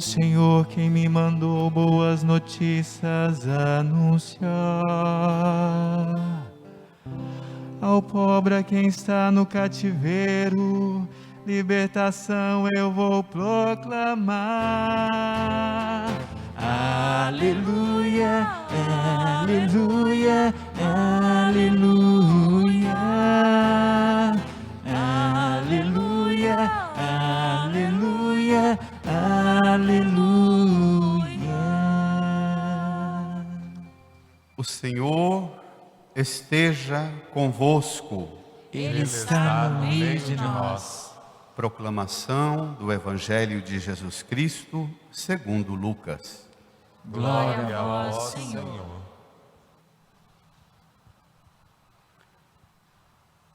o Senhor quem me mandou boas notícias anunciar. Ao pobre a quem está no cativeiro, libertação eu vou proclamar. Aleluia, aleluia, aleluia, aleluia, aleluia, aleluia. O Senhor esteja convosco. Ele está no meio de nós. Proclamação do Evangelho de Jesus Cristo, segundo Lucas. Glória a vós, Senhor.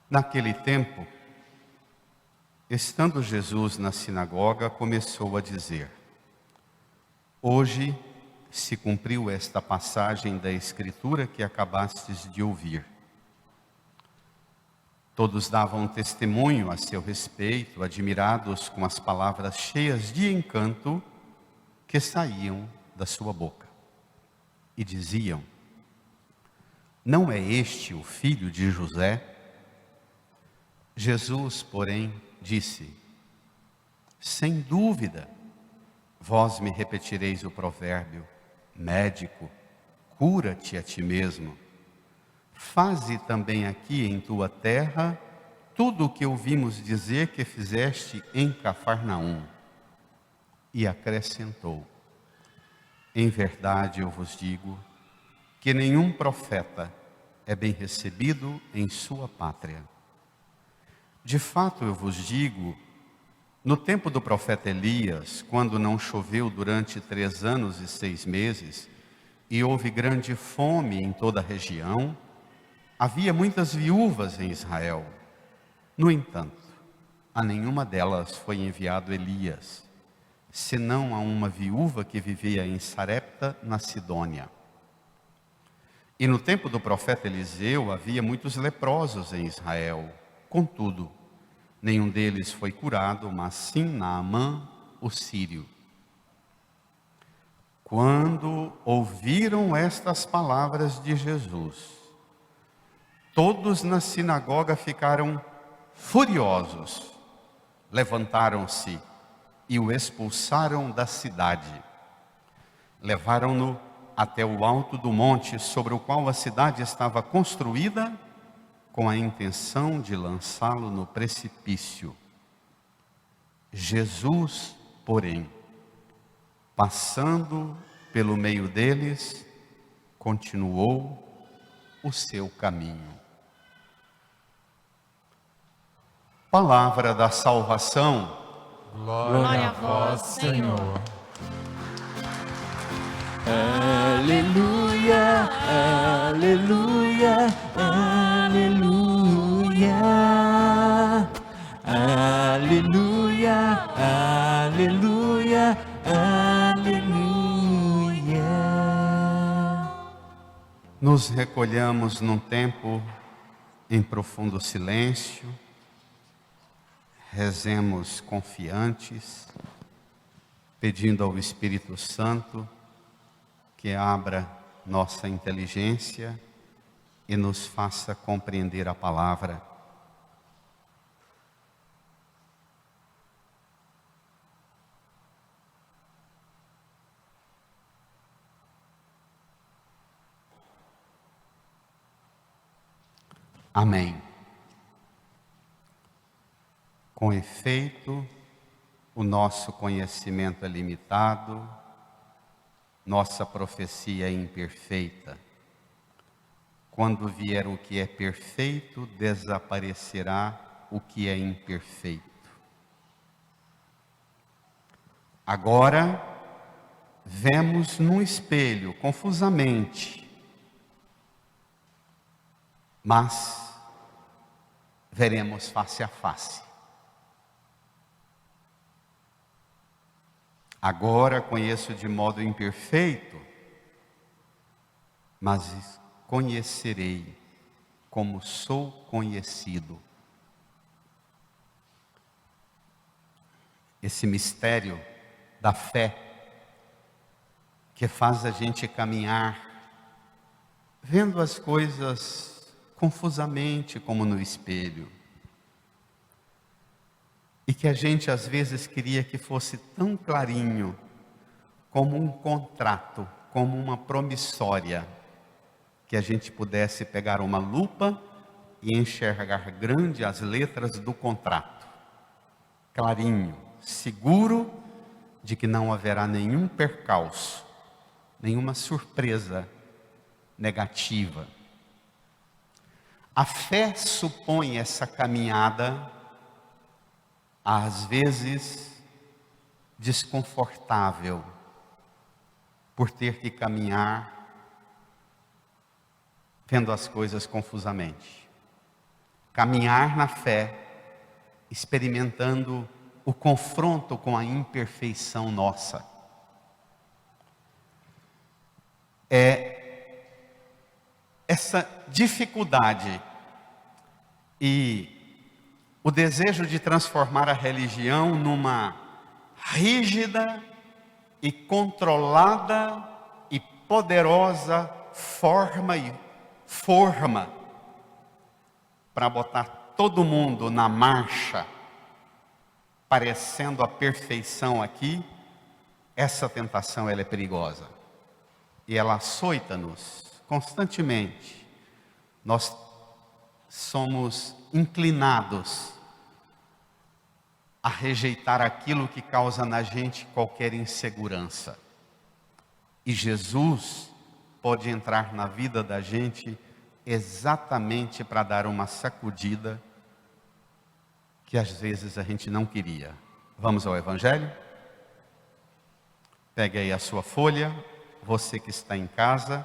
Naquele tempo, estando Jesus na sinagoga, começou a dizer: Hoje se cumpriu esta passagem da Escritura que acabastes de ouvir. Todos davam testemunho a seu respeito, admirados com as palavras cheias de encanto que saíam da sua boca. E diziam: Não é este o filho de José? Jesus, porém, disse: Sem dúvida, vós me repetireis o provérbio: Médico, cura-te a ti mesmo. Faze também aqui em tua terra tudo o que ouvimos dizer que fizeste em Cafarnaum. E acrescentou: Em verdade eu vos digo que nenhum profeta é bem recebido em sua pátria. De fato eu vos digo, no tempo do profeta Elias, quando não choveu durante 3 anos e 6 meses, e houve grande fome em toda a região, havia muitas viúvas em Israel. No entanto, a nenhuma delas foi enviado Elias, senão a uma viúva que vivia em Sarepta, na Sidônia. E no tempo do profeta Eliseu havia muitos leprosos em Israel. Contudo, nenhum deles foi curado, mas sim Naamã, o sírio. Quando ouviram estas palavras de Jesus, todos na sinagoga ficaram furiosos, levantaram-se e o expulsaram da cidade. Levaram-no até o alto do monte sobre o qual a cidade estava construída, com a intenção de lançá-lo no precipício. Jesus, porém, passando pelo meio deles, continuou o seu caminho. Palavra da salvação. Glória a vós, Senhor. Aleluia, aleluia, aleluia, aleluia, aleluia, aleluia. Nos recolhamos num tempo em profundo silêncio, rezemos confiantes, pedindo ao Espírito Santo que abra nossa inteligência e nos faça compreender a palavra. Amém. Com efeito, o nosso conhecimento é limitado, nossa profecia é imperfeita. Quando vier o que é perfeito, desaparecerá o que é imperfeito. Agora, vemos num espelho, confusamente, mas veremos face a face. Agora conheço de modo imperfeito, mas conhecerei como sou conhecido. Esse mistério da fé que faz a gente caminhar vendo as coisas confusamente como no espelho. E que a gente às vezes queria que fosse tão clarinho como um contrato, como uma promissória, que a gente pudesse pegar uma lupa e enxergar grande as letras do contrato. Clarinho, seguro de que não haverá nenhum percalço, nenhuma surpresa negativa. A fé supõe essa caminhada, às vezes desconfortável, por ter que caminhar vendo as coisas confusamente. Caminhar na fé, experimentando o confronto com a imperfeição nossa. É essa dificuldade e o desejo de transformar a religião numa rígida e controlada e poderosa forma para botar todo mundo na marcha, parecendo a perfeição aqui. Essa tentação, ela é perigosa e ela açoita-nos constantemente. Nós somos inclinados a rejeitar aquilo que causa na gente qualquer insegurança. E Jesus pode entrar na vida da gente exatamente para dar uma sacudida que às vezes a gente não queria. Vamos ao Evangelho? Pegue aí a sua folha, você que está em casa,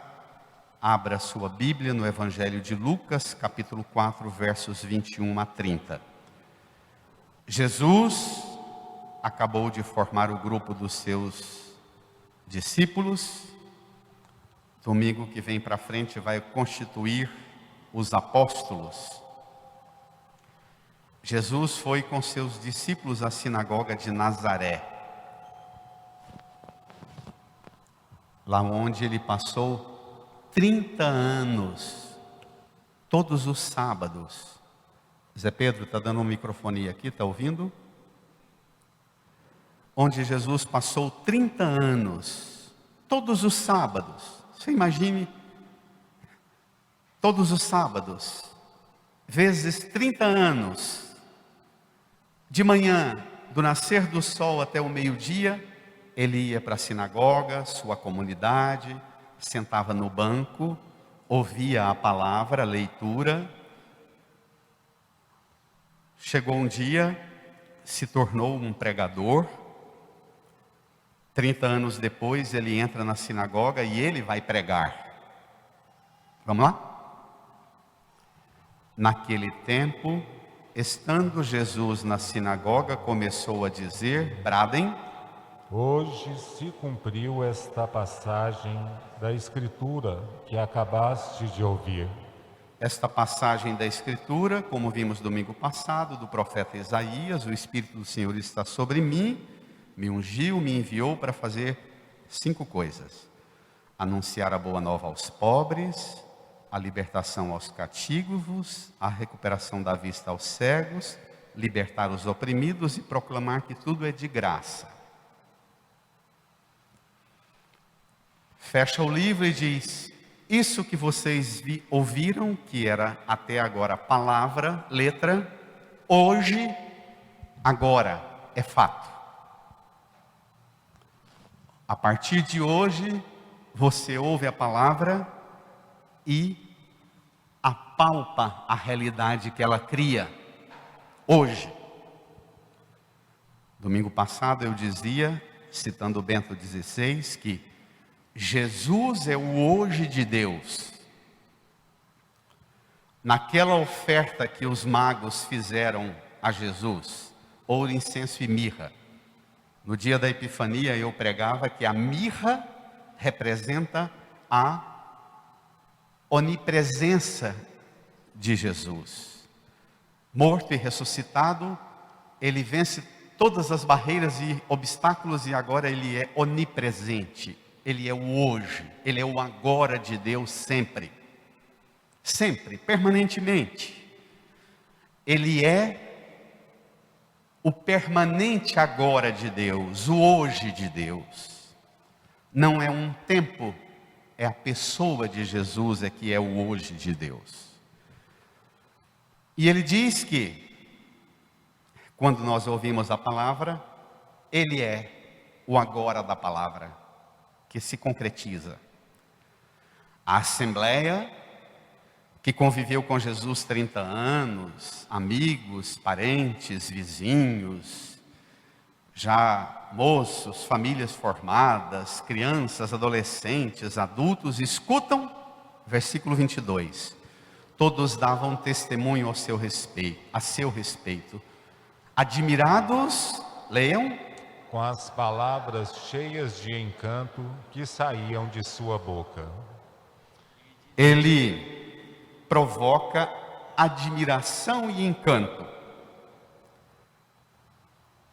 abra a sua Bíblia no Evangelho de Lucas, capítulo 4, versos 21 a 30. Jesus acabou de formar o grupo dos seus discípulos. Domingo que vem para frente vai constituir os apóstolos. Jesus foi com seus discípulos à sinagoga de Nazaré, lá onde ele passou 30 anos, todos os sábados. Zé Pedro, está dando um microfone aqui, está ouvindo? Onde Jesus passou 30 anos, todos os sábados. Você imagine, todos os sábados, vezes 30 anos, de manhã, do nascer do sol até o meio-dia, ele ia para a sinagoga, sua comunidade, sentava no banco, ouvia a palavra, a leitura. Chegou um dia, se tornou um pregador. 30 anos depois, ele entra na sinagoga e ele vai pregar. Vamos lá? Naquele tempo, estando Jesus na sinagoga, começou a dizer: bradem. Hoje se cumpriu esta passagem da Escritura que acabaste de ouvir. Esta passagem da Escritura, como vimos domingo passado, do profeta Isaías: o Espírito do Senhor está sobre mim, me ungiu, me enviou para fazer 5 coisas: anunciar a boa nova aos pobres, a libertação aos cativos, a recuperação da vista aos cegos, libertar os oprimidos e proclamar que tudo é de graça. Fecha o livro e diz: isso que vocês ouviram, que era até agora palavra, letra, hoje, agora, é fato. A partir de hoje, você ouve a palavra e apalpa a realidade que ela cria, hoje. Domingo passado eu dizia, citando Bento XVI, que Jesus é o hoje de Deus. Naquela oferta que os magos fizeram a Jesus, ouro, incenso e mirra, no dia da Epifania eu pregava que a mirra representa a onipresença de Jesus. Morto e ressuscitado, ele vence todas as barreiras e obstáculos e agora ele é onipresente, Ele é o hoje, Ele é o agora de Deus sempre. Sempre, permanentemente. Ele é o permanente agora de Deus, o hoje de Deus. Não é um tempo, é a pessoa de Jesus é que é o hoje de Deus. E ele diz que, quando nós ouvimos a palavra, Ele é o agora da palavra, que se concretiza. A assembleia que conviveu com Jesus 30 anos, amigos, parentes, vizinhos, já moços, famílias formadas, crianças, adolescentes, adultos, escutam, versículo 22, todos davam testemunho a seu respeito, admirados, leiam, com as palavras cheias de encanto que saíam de sua boca. Ele provoca admiração e encanto.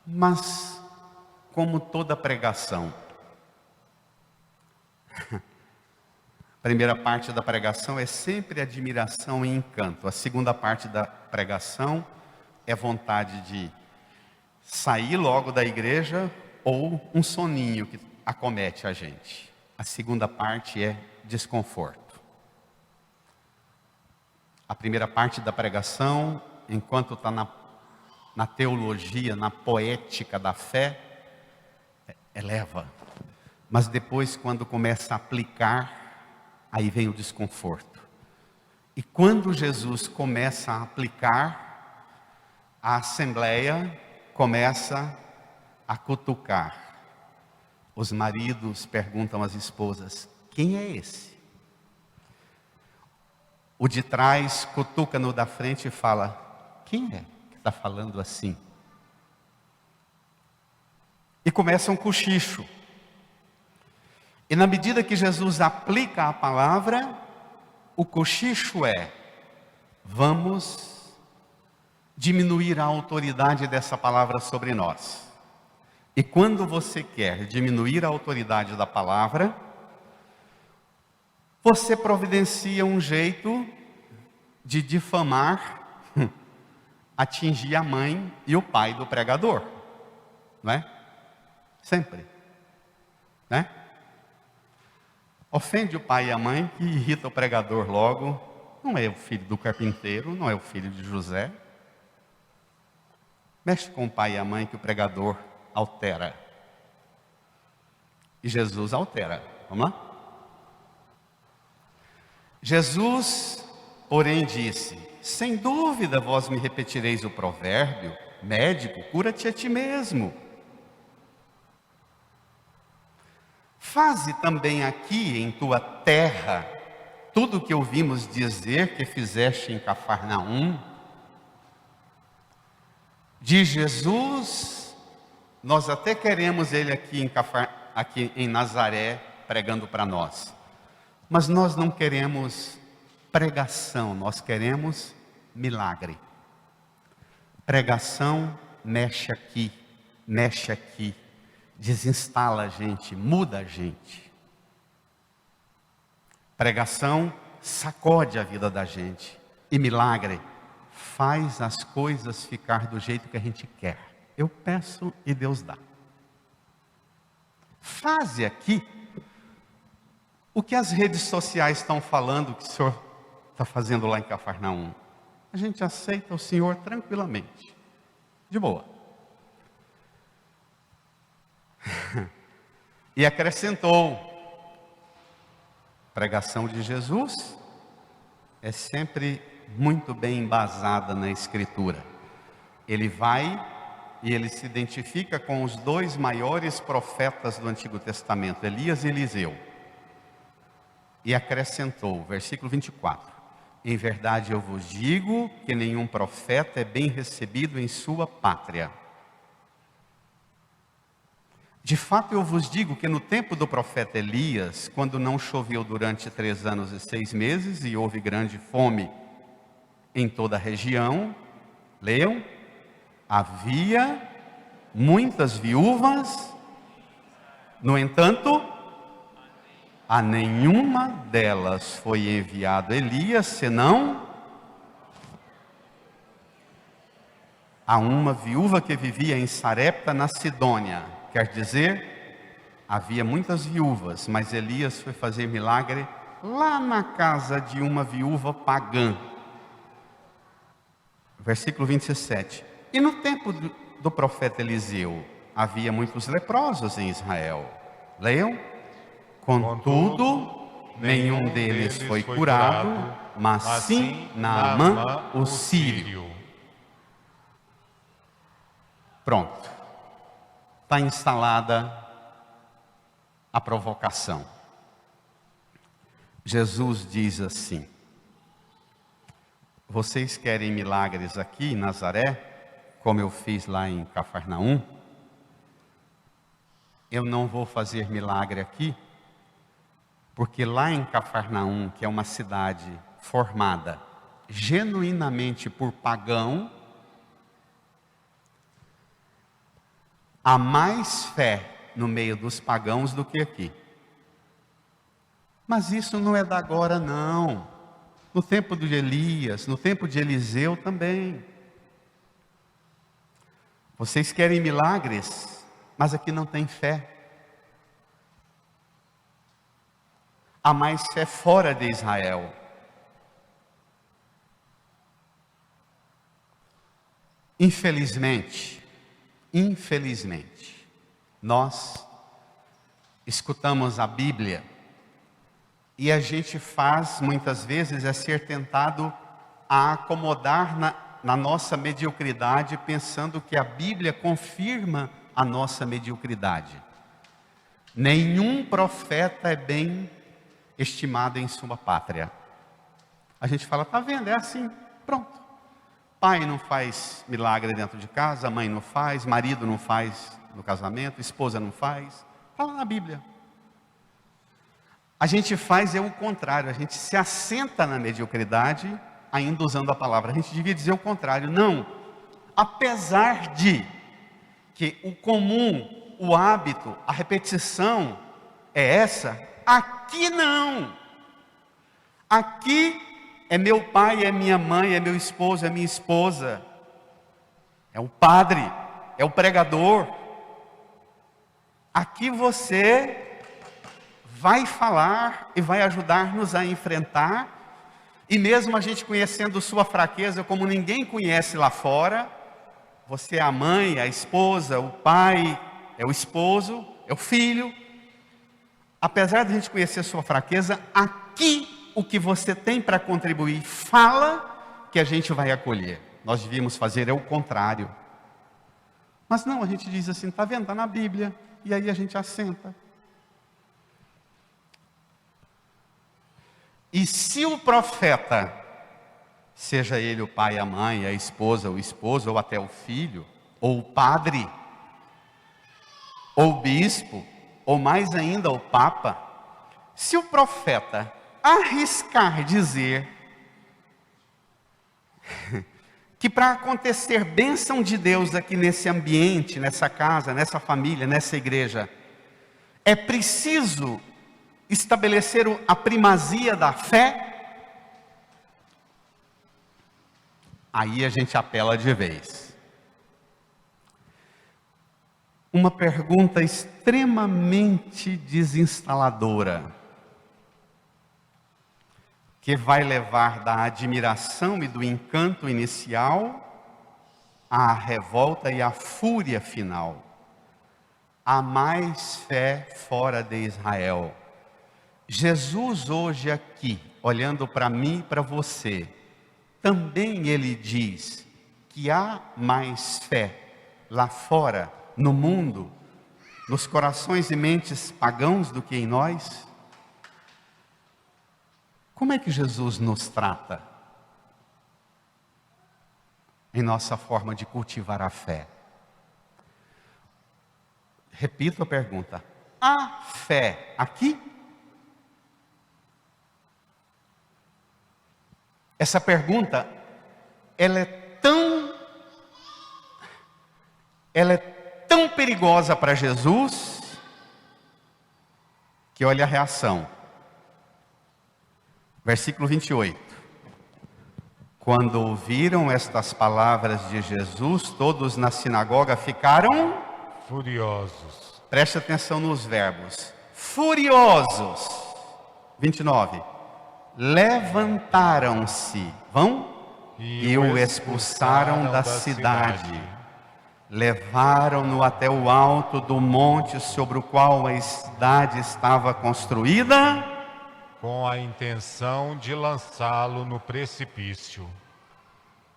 Mas, como toda pregação, a primeira parte da pregação é sempre admiração e encanto. A segunda parte da pregação é vontade de sair logo da igreja ou um soninho que acomete a gente. A segunda parte é desconforto. A primeira parte da pregação, enquanto está na teologia, na poética da fé, eleva. Mas depois, quando começa a aplicar, aí vem o desconforto. E quando Jesus começa a aplicar, a assembleia começa a cutucar. Os maridos perguntam às esposas: quem é esse? O de trás cutuca no da frente e fala: quem é que está falando assim? E começa um cochicho. E na medida que Jesus aplica a palavra, o cochicho é: vamos diminuir a autoridade dessa palavra sobre nós. E quando você quer diminuir a autoridade da palavra, você providencia um jeito de difamar, atingir a mãe e o pai do pregador, não é? Sempre, né? Ofende o pai e a mãe, que irrita o pregador logo. Não é o filho do carpinteiro, não é o filho de José. Mexe com o pai e a mãe que o pregador altera. E Jesus altera. Vamos lá? Jesus, porém, disse: sem dúvida vós me repetireis o provérbio: médico, cura-te a ti mesmo. Faze também aqui em tua terra tudo o que ouvimos dizer que fizeste em Cafarnaum. De Jesus, nós até queremos ele aqui em Nazaré pregando para nós. Mas nós não queremos pregação, nós queremos milagre. Pregação mexe aqui, desinstala a gente, muda a gente. Pregação sacode a vida da gente. E milagre faz as coisas ficar do jeito que a gente quer. Eu peço e Deus dá. Faze aqui o que as redes sociais estão falando que o Senhor está fazendo lá em Cafarnaum. A gente aceita o Senhor tranquilamente, de boa. E acrescentou: pregação de Jesus é sempre muito bem embasada na Escritura. Ele vai e ele se identifica com os dois maiores profetas do Antigo Testamento, Elias e Eliseu. E acrescentou, versículo 24: em verdade eu vos digo que nenhum profeta é bem recebido em sua pátria. De fato eu vos digo que no tempo do profeta Elias, quando não choveu durante 3 anos e 6 meses, e houve grande fome em toda a região, leiam, havia muitas viúvas, no entanto, a nenhuma delas foi enviado Elias, senão a uma viúva que vivia em Sarepta, na Sidônia. Quer dizer, havia muitas viúvas, mas Elias foi fazer milagre lá na casa de uma viúva pagã. Versículo 27. E no tempo do profeta Eliseu, havia muitos leprosos em Israel. Leiam. Contudo, nenhum deles foi curado, mas sim Naamã, o sírio. Pronto. Está instalada a provocação. Jesus diz assim: vocês querem milagres aqui em Nazaré, como eu fiz lá em Cafarnaum? Eu não vou fazer milagre aqui, porque lá em Cafarnaum, que é uma cidade formada genuinamente por pagão, há mais fé no meio dos pagãos do que aqui. Mas isso não é da agora, não. No tempo de Elias, no tempo de Eliseu também. Vocês querem milagres, mas aqui não tem fé. Há mais fé fora de Israel. Infelizmente, nós escutamos a Bíblia e a gente faz, muitas vezes, é ser tentado a acomodar na nossa mediocridade, pensando que a Bíblia confirma a nossa mediocridade. Nenhum profeta é bem estimado em sua pátria. A gente fala, tá vendo, é assim, pronto. Pai não faz milagre dentro de casa, mãe não faz, marido não faz no casamento, esposa não faz. Está lá na Bíblia. A gente faz o contrário, a gente se assenta na mediocridade, ainda usando a palavra. A gente devia dizer o contrário. Não, apesar de que o comum, o hábito, a repetição é essa, aqui não. Aqui é meu pai, é minha mãe, é meu esposo, é minha esposa. É o padre, é o pregador. Aqui você vai falar e vai ajudar-nos a enfrentar. E mesmo a gente conhecendo sua fraqueza como ninguém conhece lá fora, você é a mãe, a esposa, o pai, é o esposo, é o filho. Apesar de a gente conhecer sua fraqueza, aqui o que você tem para contribuir, fala que a gente vai acolher. Nós devíamos fazer o contrário. Mas não, a gente diz assim, está vendo, está na Bíblia. E aí a gente assenta. E se o profeta, seja ele o pai, a mãe, a esposa, o esposo, ou até o filho, ou o padre, ou o bispo, ou mais ainda o papa, se o profeta arriscar dizer que para acontecer bênção de Deus aqui nesse ambiente, nessa casa, nessa família, nessa igreja, é preciso estabelecer a primazia da fé, aí a gente apela de vez. Uma pergunta extremamente desinstaladora, que vai levar da admiração e do encanto inicial à revolta e à fúria final. Há mais fé fora de Israel. Jesus hoje aqui, olhando para mim e para você, também ele diz que há mais fé lá fora, no mundo, nos corações e mentes pagãos do que em nós. Como é que Jesus nos trata em nossa forma de cultivar a fé? Repito a pergunta: há fé aqui? Essa pergunta, ela é tão perigosa para Jesus, que olha a reação. Versículo 28. Quando ouviram estas palavras de Jesus, todos na sinagoga ficaram furiosos. Preste atenção nos verbos. Furiosos. 29. Levantaram-se. Vão? E o expulsaram da cidade. Levaram-no até o alto do monte sobre o qual a cidade estava construída, com a intenção de lançá-lo no precipício.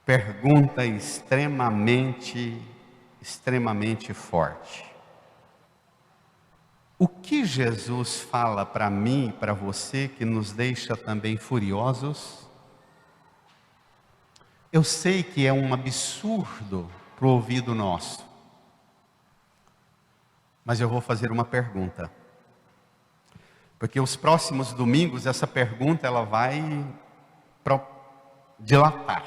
Pergunta extremamente forte. O que Jesus fala para mim e para você que nos deixa também furiosos? Eu sei que é um absurdo para o ouvido nosso, mas eu vou fazer uma pergunta, porque os próximos domingos essa pergunta ela vai dilatar.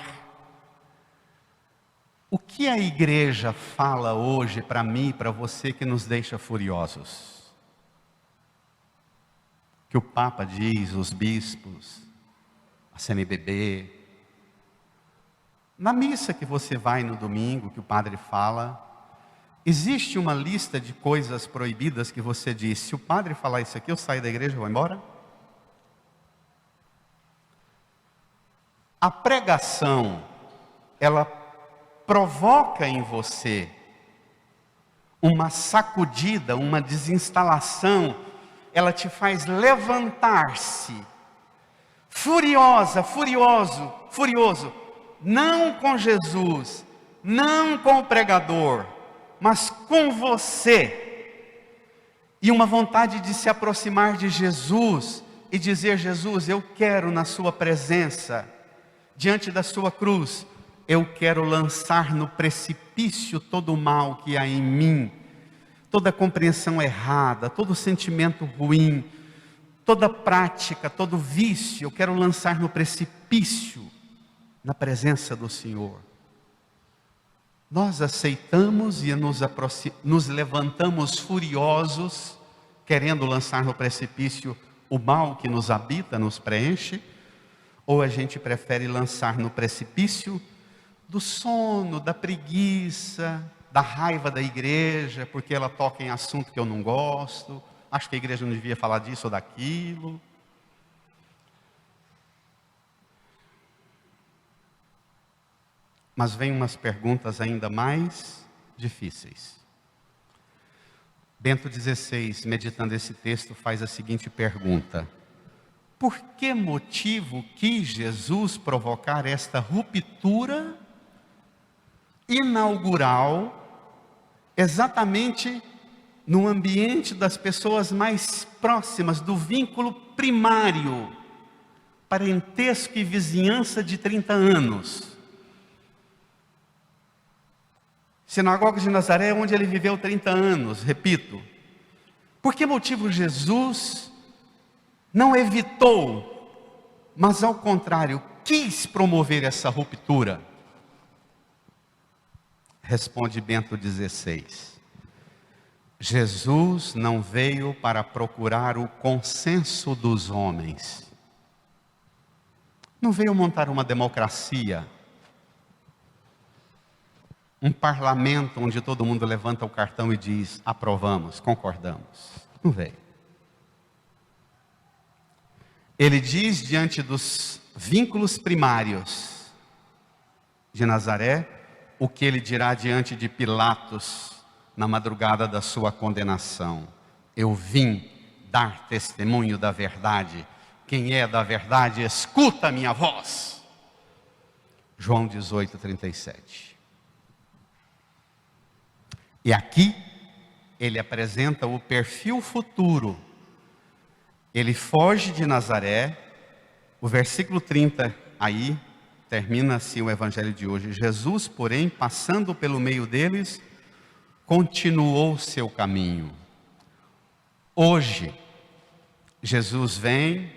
O que a igreja fala hoje para mim e para você que nos deixa furiosos? Que o Papa diz, os bispos, a CNBB, na missa que você vai no domingo, que o padre fala, existe uma lista de coisas proibidas que você diz, se o padre falar isso aqui, eu saio da igreja e vou embora? A pregação, ela provoca em você uma sacudida, uma desinstalação, ela te faz levantar-se, furioso, não com Jesus, não com o pregador, mas com você, e uma vontade de se aproximar de Jesus, e dizer, Jesus, eu quero na sua presença, diante da sua cruz, eu quero lançar no precipício todo o mal que há em mim, toda compreensão errada, todo sentimento ruim, toda prática, todo vício, eu quero lançar no precipício, na presença do Senhor. Nós aceitamos e nos levantamos furiosos, querendo lançar no precipício o mal que nos habita, nos preenche, ou a gente prefere lançar no precipício do sono, da preguiça, da raiva da igreja, porque ela toca em assunto que eu não gosto, acho que a igreja não devia falar disso ou daquilo. Mas vem umas perguntas ainda mais difíceis. Bento XVI, meditando esse texto, faz a seguinte pergunta: por que motivo quis Jesus provocar esta ruptura inaugural, exatamente no ambiente das pessoas mais próximas, do vínculo primário, parentesco e vizinhança de 30 anos? Sinagoga de Nazaré, onde ele viveu 30 anos, repito. Por que motivo Jesus não evitou, mas ao contrário, quis promover essa ruptura? Responde Bento XVI. Jesus não veio para procurar o consenso dos homens. Não veio montar uma democracia, um parlamento onde todo mundo levanta o cartão e diz, aprovamos, concordamos. Não veio. Ele diz diante dos vínculos primários de Nazaré, o que ele dirá diante de Pilatos na madrugada da sua condenação. Eu vim dar testemunho da verdade. Quem é da verdade, escuta a minha voz. João 18:37. E aqui, ele apresenta o perfil futuro. Ele foge de Nazaré, o versículo 30 aí, termina-se o evangelho de hoje. Jesus, porém, passando pelo meio deles, continuou seu caminho. Hoje, Jesus vem,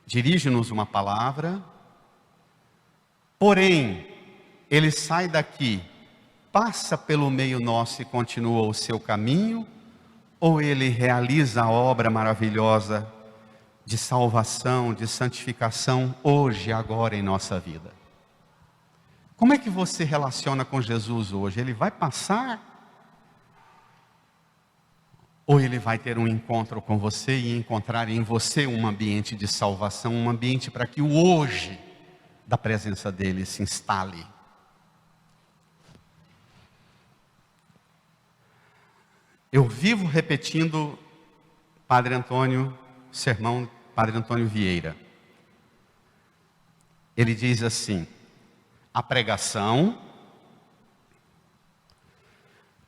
dirige-nos uma palavra, porém, ele sai daqui, passa pelo meio nosso e continua o seu caminho, ou ele realiza a obra maravilhosa de salvação, de santificação, hoje, agora em nossa vida. Como é que você relaciona com Jesus hoje? Ele vai passar? Ou ele vai ter um encontro com você e encontrar em você um ambiente de salvação, um ambiente para que o hoje da presença dele se instale? Eu vivo repetindo sermão Padre Antônio Vieira. Ele diz assim: a pregação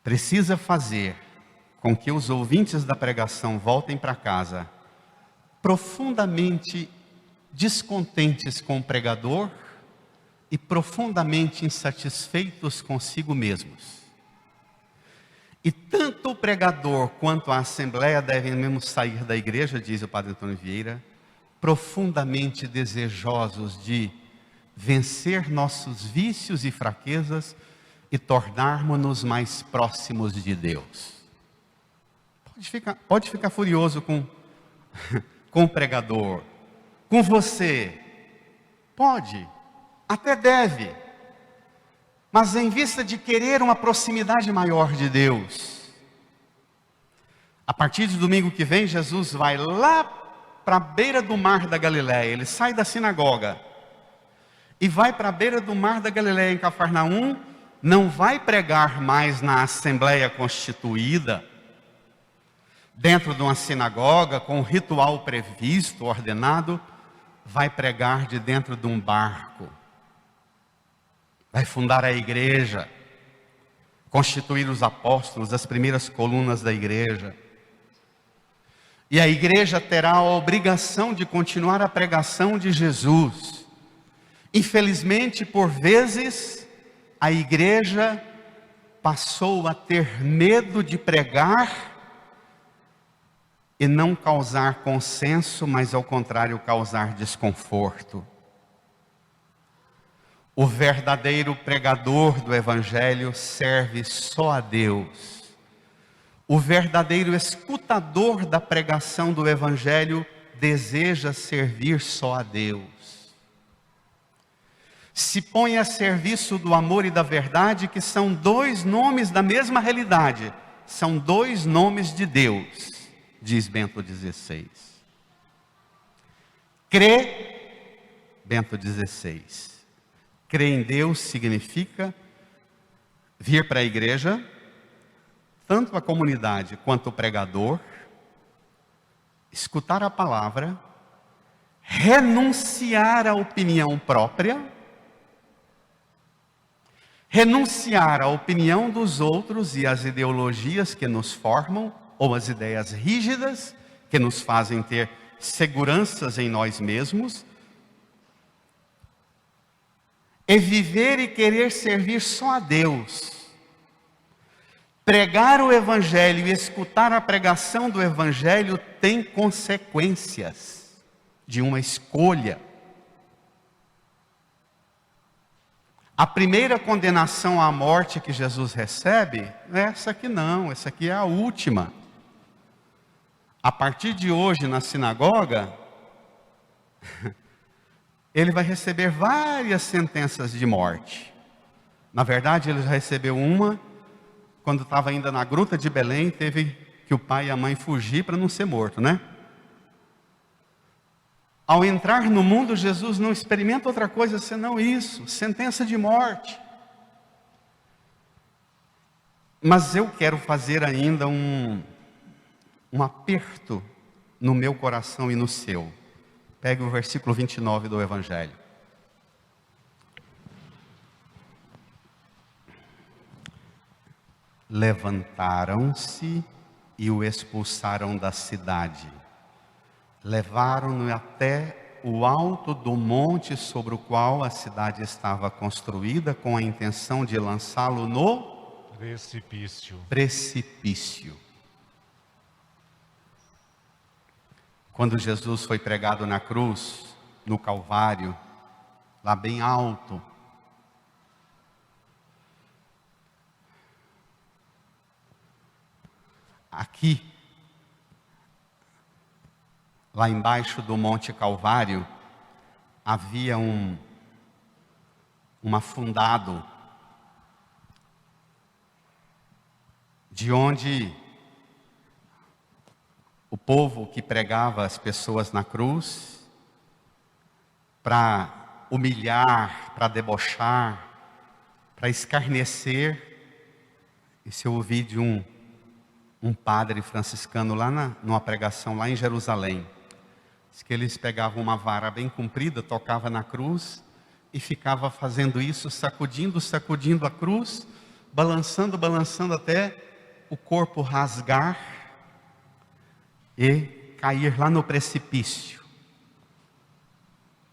precisa fazer com que os ouvintes da pregação voltem para casa profundamente descontentes com o pregador e profundamente insatisfeitos consigo mesmos. E tanto o pregador quanto a assembleia devem mesmo sair da igreja, diz o Padre Antônio Vieira, profundamente desejosos de vencer nossos vícios e fraquezas e tornarmos-nos mais próximos de Deus. Pode ficar furioso com o pregador, com você. Pode, até deve. Mas em vista de querer uma proximidade maior de Deus, a partir de domingo que vem, Jesus vai lá para a beira do mar da Galileia. Ele sai da sinagoga e vai para a beira do mar da Galileia, em Cafarnaum. Não vai pregar mais na assembleia constituída, dentro de uma sinagoga, com o ritual previsto, ordenado. Vai pregar de dentro de um barco. Vai fundar a igreja, constituir os apóstolos, as primeiras colunas da igreja. E a igreja terá a obrigação de continuar a pregação de Jesus. Infelizmente, por vezes, a igreja passou a ter medo de pregar e não causar consenso, mas ao contrário, causar desconforto. O verdadeiro pregador do Evangelho serve só a Deus. O verdadeiro escutador da pregação do Evangelho deseja servir só a Deus. Se põe a serviço do amor e da verdade, que são dois nomes da mesma realidade. São dois nomes de Deus, diz Bento XVI. Bento XVI. Crer em Deus significa vir para a igreja, tanto a comunidade quanto o pregador, escutar a palavra, renunciar à opinião própria, renunciar à opinião dos outros e às ideologias que nos formam, ou às ideias rígidas que nos fazem ter seguranças em nós mesmos, é viver e querer servir só a Deus. Pregar o Evangelho e escutar a pregação do Evangelho tem consequências de uma escolha. A primeira condenação à morte que Jesus recebe, essa aqui não, essa aqui é a última. A partir de hoje na sinagoga, ele vai receber várias sentenças de morte. Na verdade, ele já recebeu uma, quando estava ainda na gruta de Belém, teve que o pai e a mãe fugir para não ser morto, né? Ao entrar no mundo, Jesus não experimenta outra coisa senão isso, sentença de morte. Mas eu quero fazer ainda um aperto no meu coração e no seu. Pegue o versículo 29 do Evangelho. Levantaram-se e o expulsaram da cidade. Levaram-no até o alto do monte sobre o qual a cidade estava construída, com a intenção de lançá-lo no precipício. Quando Jesus foi pregado na cruz, no Calvário, lá bem alto, aqui, lá embaixo do Monte Calvário, havia um afundado, de onde o povo que pregava as pessoas na cruz, para humilhar, para debochar, para escarnecer. Isso eu ouvi de um padre franciscano lá numa pregação lá em Jerusalém. Diz que eles pegavam uma vara bem comprida, tocava na cruz e ficava fazendo isso, sacudindo a cruz, balançando até o corpo rasgar e cair lá no precipício,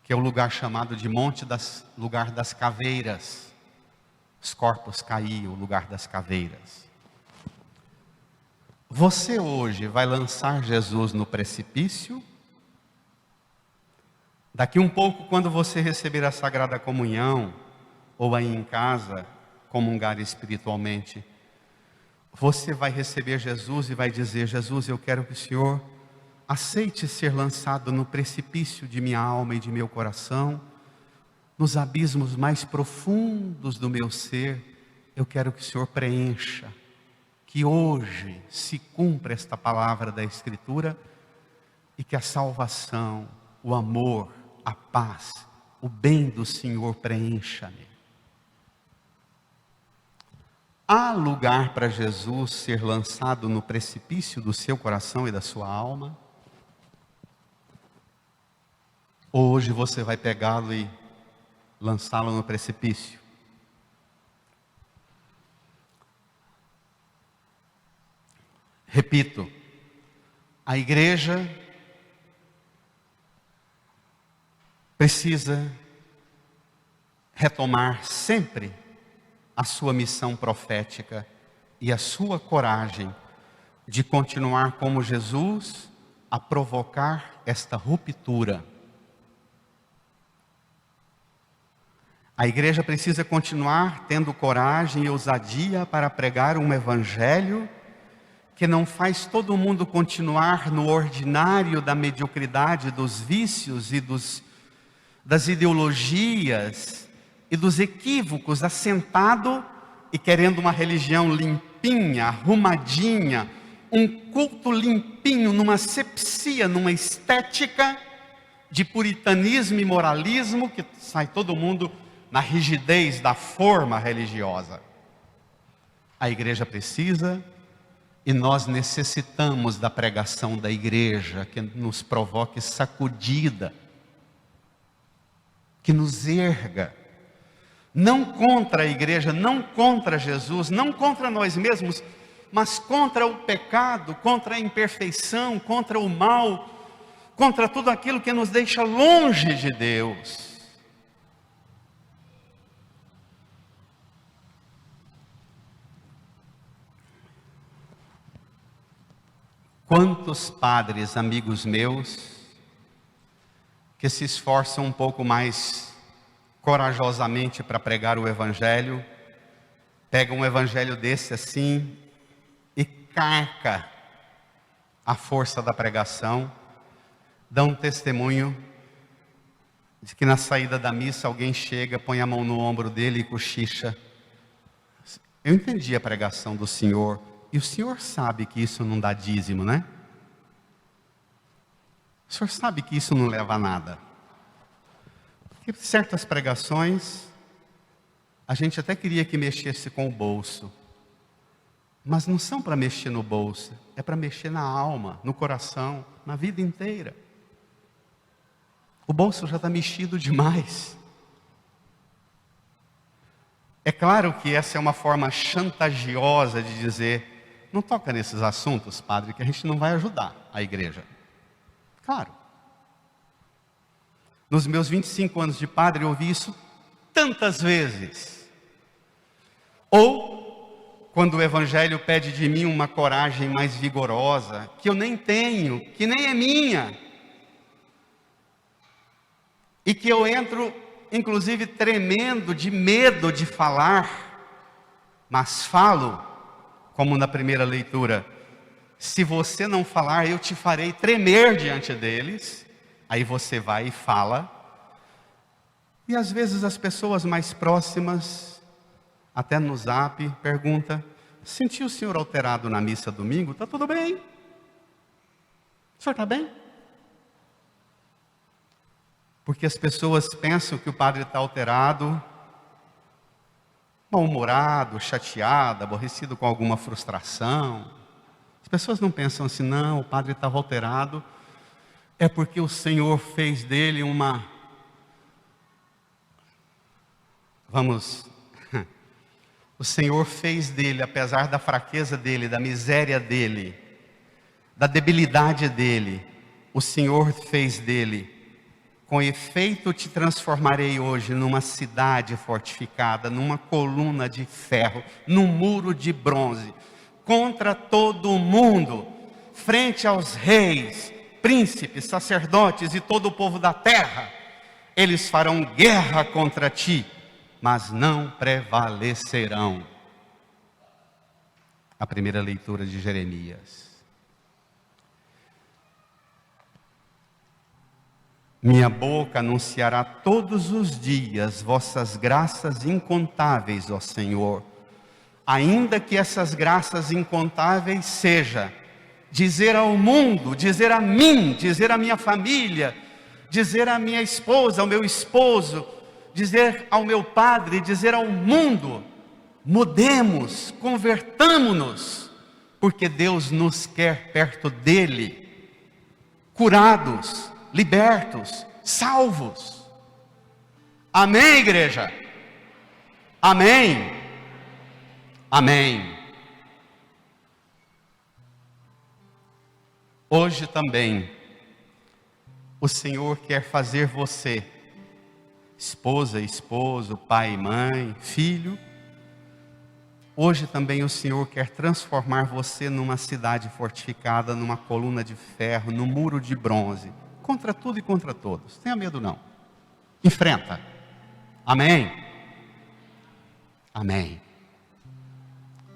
que é o lugar chamado de lugar das caveiras. Os corpos caíam, o lugar das caveiras. Você hoje vai lançar Jesus no precipício? Daqui um pouco, quando você receber a Sagrada Comunhão, ou aí em casa, comungar espiritualmente, você vai receber Jesus e vai dizer: Jesus, eu quero que o Senhor aceite ser lançado no precipício de minha alma e de meu coração, nos abismos mais profundos do meu ser. Eu quero que o Senhor preencha, que hoje se cumpra esta palavra da Escritura e que a salvação, o amor, a paz, o bem do Senhor preencha-me. Há lugar para Jesus ser lançado no precipício do seu coração e da sua alma? Hoje você vai pegá-lo e lançá-lo no precipício? Repito, a igreja precisa retomar sempre a sua missão profética e a sua coragem de continuar como Jesus a provocar esta ruptura. A igreja precisa continuar tendo coragem e ousadia para pregar um evangelho que não faz todo mundo continuar no ordinário da mediocridade, dos vícios e das ideologias e dos equívocos, assentado e querendo uma religião limpinha, arrumadinha, um culto limpinho, numa asepsia, numa estética de puritanismo e moralismo, que sai todo mundo na rigidez da forma religiosa. A igreja precisa, e nós necessitamos da pregação da igreja, que nos provoque sacudida, que nos erga, não contra a igreja, não contra Jesus, não contra nós mesmos, mas contra o pecado, contra a imperfeição, contra o mal, contra tudo aquilo que nos deixa longe de Deus. Quantos padres, amigos meus, que se esforçam um pouco mais corajosamente para pregar o evangelho, pegam um evangelho desse assim e carca a força da pregação, dão um testemunho de que na saída da missa alguém chega, põe a mão no ombro dele e cochicha: eu entendi a pregação do senhor, e o senhor sabe que isso não dá dízimo, né? O senhor sabe que isso não leva a nada. Porque certas pregações, a gente até queria que mexesse com o bolso, mas não são para mexer no bolso, é para mexer na alma, no coração, na vida inteira. O bolso já está mexido demais. É claro que essa é uma forma chantagiosa de dizer: não toca nesses assuntos, padre, que a gente não vai ajudar a igreja. Claro. Nos meus 25 anos de padre, eu ouvi isso tantas vezes. Ou, quando o evangelho pede de mim uma coragem mais vigorosa, que eu nem tenho, que nem é minha, e que eu entro, inclusive, tremendo de medo de falar, mas falo, como na primeira leitura: Se você não falar, eu te farei tremer diante deles. Aí você vai e fala. E às vezes as pessoas mais próximas, até no zap, perguntam: sentiu o senhor alterado na missa domingo? Está tudo bem? O senhor está bem? Porque as pessoas pensam que o padre está alterado, mal-humorado, chateado, aborrecido com alguma frustração. As pessoas não pensam assim: não, o padre estava alterado, é porque o Senhor fez dele uma... O Senhor fez dele, apesar da fraqueza dele, da miséria dele, da debilidade dele, o Senhor fez dele: com efeito te transformarei hoje numa cidade fortificada, numa coluna de ferro, num muro de bronze, contra todo o mundo, frente aos reis, príncipes, sacerdotes e todo o povo da terra. Eles farão guerra contra ti, mas não prevalecerão. A primeira leitura de Jeremias. Minha boca anunciará todos os dias vossas graças incontáveis, ó Senhor. Ainda que essas graças incontáveis seja dizer ao mundo, dizer a mim, dizer à minha família, dizer à minha esposa, ao meu esposo, dizer ao meu padre, dizer ao mundo: mudemos, convertamo-nos, porque Deus nos quer perto dele, curados, libertos, salvos. Amém, igreja? Amém? Amém. Hoje também, o Senhor quer fazer você, esposa, esposo, pai, mãe, filho. Hoje também o Senhor quer transformar você numa cidade fortificada, numa coluna de ferro, num muro de bronze, contra tudo e contra todos. Tenha medo não. Enfrenta. Amém? Amém.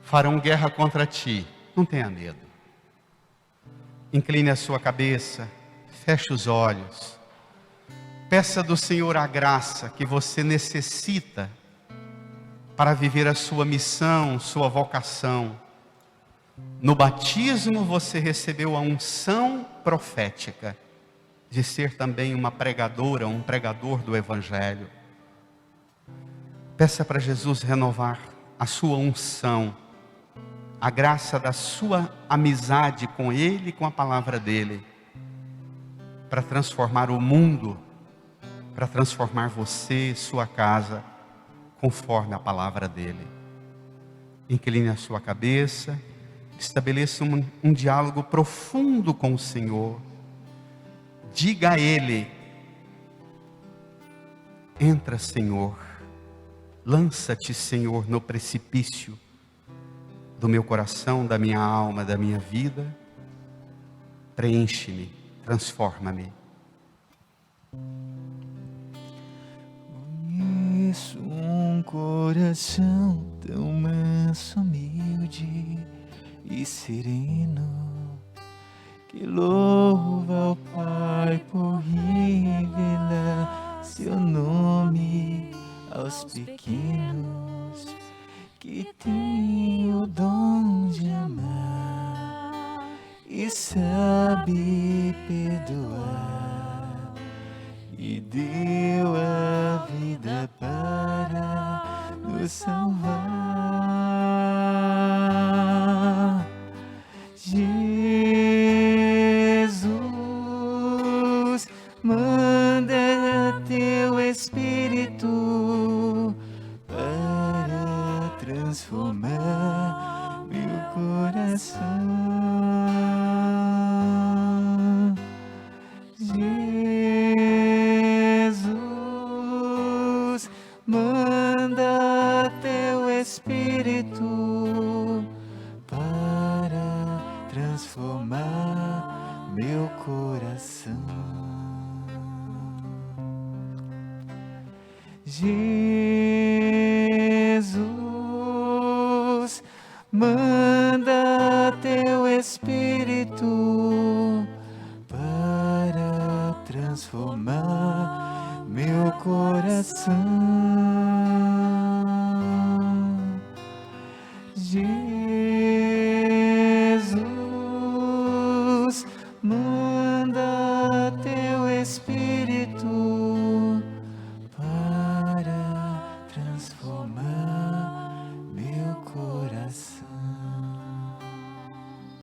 Farão guerra contra ti. Não tenha medo. Incline a sua cabeça. Feche os olhos. Peça do Senhor a graça que você necessita para viver a sua missão, sua vocação. No batismo você recebeu a unção profética de ser também uma pregadora, um pregador do Evangelho. Peça para Jesus renovar a sua unção, a graça da sua amizade com Ele e com a palavra dEle, para transformar o mundo, para transformar você, sua casa, conforme a palavra dEle. Incline a sua cabeça, estabeleça um diálogo profundo com o Senhor. Diga a Ele: entra, Senhor, lança-te, Senhor, no precipício do meu coração, da minha alma, da minha vida. Preenche-me, transforma-me. Conheço um coração tão manso, humilde e sereno, que louva ao Pai por revelar seu nome aos pequenos, que tem o dom de amar e sabe perdoar, e deu a vida para nos salvar. Jesus, manda teu Espírito para transformar meu coração. Jesus, manda teu Espírito para transformar meu coração. Jesus, manda teu Espírito coração.